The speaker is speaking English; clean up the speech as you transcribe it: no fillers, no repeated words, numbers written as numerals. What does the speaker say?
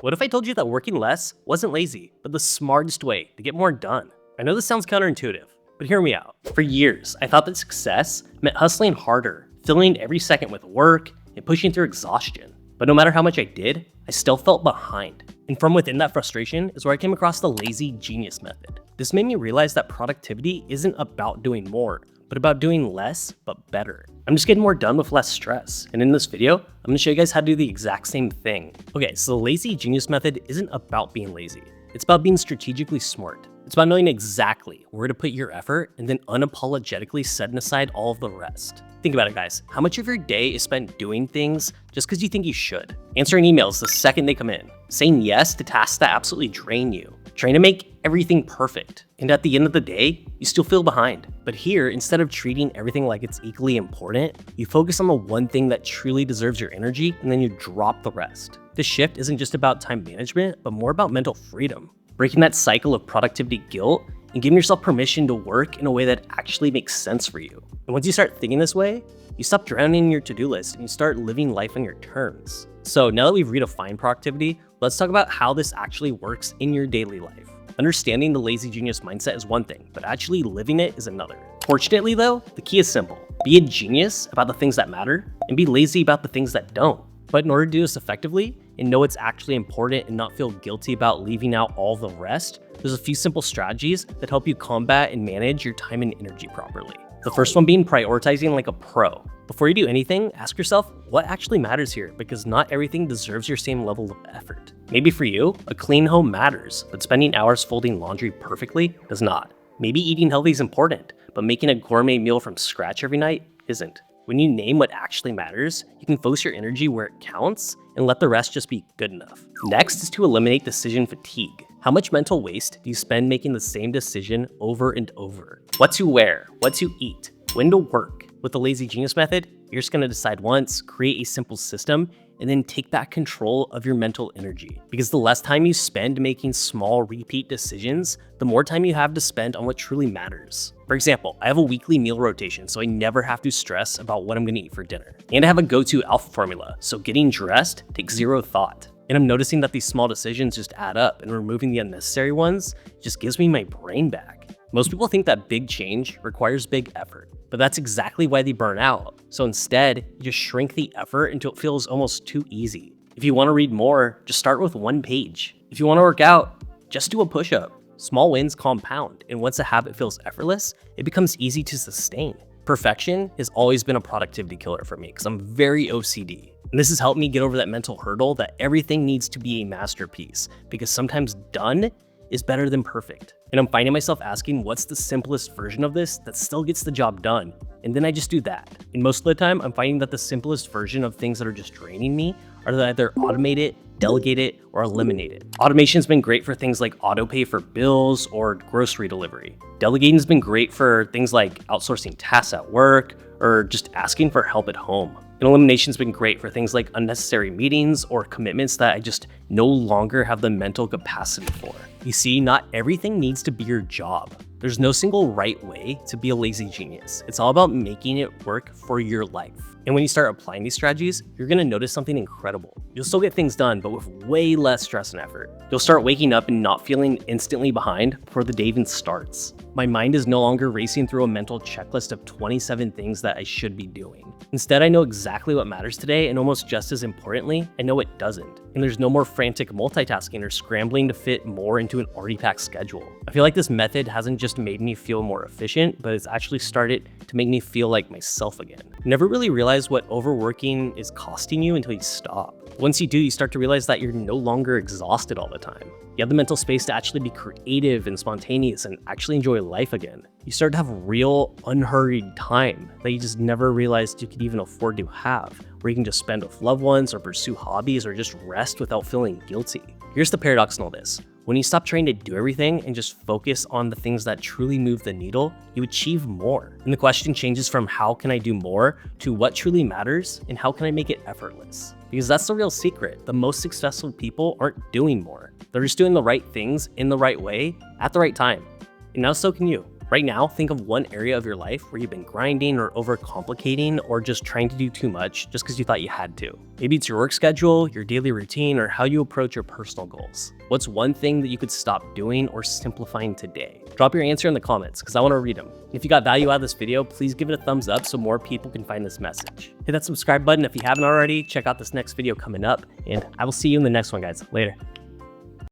What if I told you that working less wasn't lazy, but the smartest way to get more done? I know this sounds counterintuitive, but hear me out. For years, I thought that success meant hustling harder, filling every second with work, and pushing through exhaustion. But no matter how much I did, I still felt behind. And from within that frustration is where I came across the lazy genius method. This made me realize that productivity isn't about doing more, but about doing less, but better. I'm just getting more done with less stress. And in this video, I'm gonna show you guys how to do the exact same thing. Okay, so the lazy genius method isn't about being lazy. It's about being strategically smart. It's about knowing exactly where to put your effort and then unapologetically setting aside all of the rest. Think about it, guys. How much of your day is spent doing things just because you think you should? Answering emails the second they come in. Saying yes to tasks that absolutely drain you. Trying to make everything perfect. And at the end of the day, you still feel behind. But here, instead of treating everything like it's equally important, you focus on the one thing that truly deserves your energy and then you drop the rest. This shift isn't just about time management, but more about mental freedom. Breaking that cycle of productivity guilt and giving yourself permission to work in a way that actually makes sense for you. And once you start thinking this way, you stop drowning in your to-do list and you start living life on your terms. So now that we've redefined productivity, let's talk about how this actually works in your daily life. Understanding the lazy genius mindset is one thing, but actually living it is another. Fortunately though, the key is simple. Be a genius about the things that matter and be lazy about the things that don't. But in order to do this effectively and know it's actually important and not feel guilty about leaving out all the rest, there's a few simple strategies that help you combat and manage your time and energy properly. The first one being prioritizing like a pro. Before you do anything, ask yourself what actually matters here, because not everything deserves your same level of effort. Maybe for you, a clean home matters, but spending hours folding laundry perfectly does not. Maybe eating healthy is important, but making a gourmet meal from scratch every night isn't. When you name what actually matters, you can focus your energy where it counts and let the rest just be good enough. Next is to eliminate decision fatigue. How much mental waste do you spend making the same decision over and over? What to wear, what to eat, when to work? With the lazy genius method, you're just gonna decide once, create a simple system, and then take back control of your mental energy. Because the less time you spend making small repeat decisions, the more time you have to spend on what truly matters. For example, I have a weekly meal rotation, so I never have to stress about what I'm gonna eat for dinner. And I have a go-to alpha formula, so getting dressed takes zero thought. And I'm noticing that these small decisions just add up, and removing the unnecessary ones just gives me my brain back. Most people think that big change requires big effort, but that's exactly why they burn out. So instead, you just shrink the effort until it feels almost too easy. If you want to read more, just start with one page. If you want to work out, just do a push-up. Small wins compound, and once a habit feels effortless, it becomes easy to sustain. Perfection has always been a productivity killer for me because I'm very OCD. And this has helped me get over that mental hurdle that everything needs to be a masterpiece, because sometimes done is better than perfect. And I'm finding myself asking what's the simplest version of this that still gets the job done, and then I just do that. And most of the time, I'm finding that the simplest version of things that are just draining me are to either automate it, delegate it, or eliminate it. Automation's been great for things like auto pay for bills or grocery delivery. Delegating's been great for things like outsourcing tasks at work or just asking for help at home. And elimination's been great for things like unnecessary meetings or commitments that I just no longer have the mental capacity for. You see, not everything needs to be your job. There's no single right way to be a lazy genius. It's all about making it work for your life. And when you start applying these strategies, you're gonna notice something incredible. You'll still get things done, but with way less stress and effort. You'll start waking up and not feeling instantly behind before the day even starts. My mind is no longer racing through a mental checklist of 27 things that I should be doing. Instead, I know exactly what matters today, and almost just as importantly, I know it doesn't. And there's no more frantic multitasking or scrambling to fit more into an already packed schedule. I feel like this method hasn't just made me feel more efficient, but it's actually started to make me feel like myself again. I never really realized what overworking is costing you until you stop. Once you do, you start to realize that you're no longer exhausted all the time. You have the mental space to actually be creative and spontaneous and actually enjoy life again. You start to have real, unhurried time that you just never realized you could even afford to have, where you can just spend with loved ones or pursue hobbies or just rest without feeling guilty. Here's the paradox in all this. When you stop trying to do everything and just focus on the things that truly move the needle, you achieve more. And the question changes from how can I do more to what truly matters and how can I make it effortless? Because that's the real secret. The most successful people aren't doing more. They're just doing the right things in the right way at the right time. And now so can you. Right now, think of one area of your life where you've been grinding or overcomplicating or just trying to do too much just because you thought you had to. Maybe it's your work schedule, your daily routine, or how you approach your personal goals. What's one thing that you could stop doing or simplifying today? Drop your answer in the comments because I want to read them. If you got value out of this video, please give it a thumbs up so more people can find this message. Hit that subscribe button if you haven't already. Check out this next video coming up, and I will see you in the next one, guys. Later.